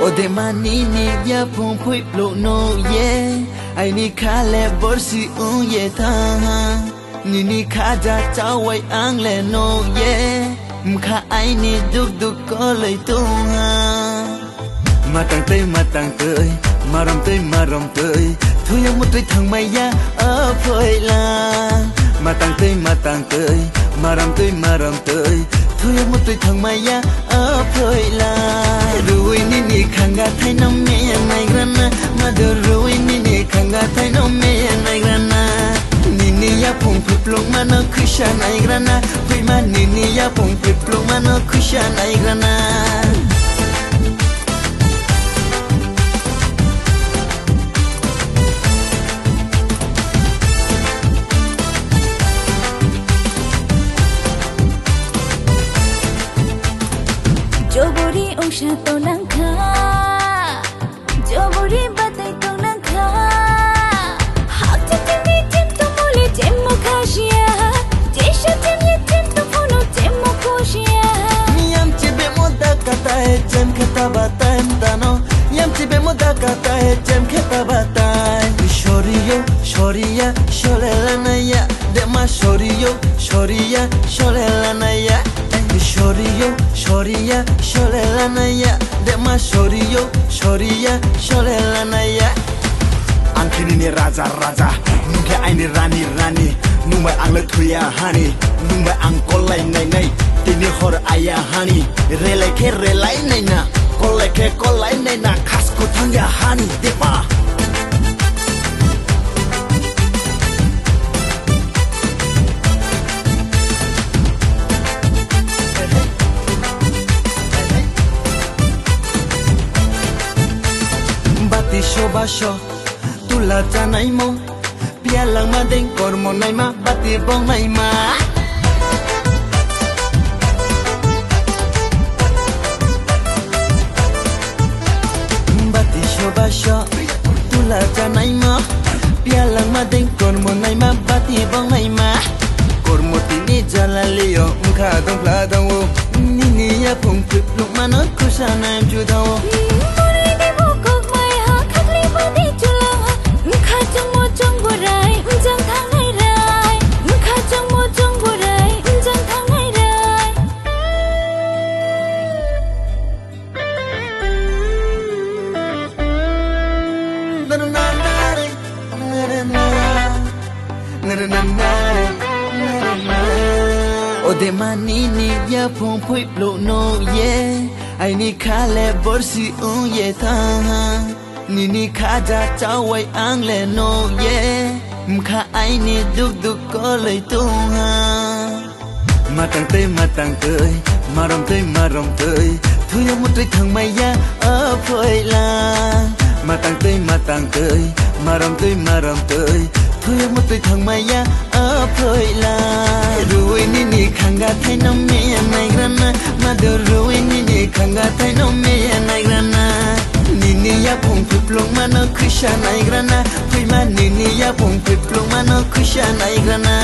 O de manini ya pon pui plo no ye ai ni kha le borsi un ye tha ni ni kha ja chaw wai ang le no ye mkha ai ni duk duk ko lai tu ha matang tơi maram tơi thu yang một tơi thằng mày ya ở phơi la matang tơi maram tơi thu yang một tơi thằng mày ya ở phơi la ruồi ni khanga thay nom me nai grana madu ruồi ni khanga thay nom me nai grana ni ya pung plung mano kusha nai grana pui ma ni ya pung plung mano kusha nai grana Jobori ongsha to nangkha Jobori batai to nangkha Hak tim ni tim to mole tim mo khashia Jesha tim ni tim to phono tim mo khoshia Yam chibe moda kata hai jem khata batai mdano Yam chibe moda kata hai jem khata batai Shoriya sholela na ya Dema shoriya sholela na ya Shoriya sholela na ya Dema shoriya sholela na ya Angkini ni raja Nungke aini rani Nungme ang le thuya hani Nungme ang kolai nai Tini hor aya hani Relai nai na Kolai nai na Khasku thangya hani Depa Basho tula janai mo pialang ma deng kormo nai ma bati bong nai ma bati basho tula janai mo pialang ma deng kormo nai ma bati bong nai ma kormo tini jala leo mkha dong pla dong wo ni ya pung pip luk ma no kusana ju dong O de manini ya pon pui plo no ye ai ni kha le borsi un ye tha ni kha ja chaw wai ang le no ye mkha ai ni duk duk ko lai tu ha matang tơi maram tơi thu yang một tơi thằng mày ya ở phơi la matang tơi maram tơi thu yang một tơi thằng mày ya ở phơi la ruồi ni khanga thay nom me nai grana madu ruồi ni khanga thay nom me nai grana ni ya pung plung mano kusha nai grana pui ma ni ya pung plung mano kusha nai grana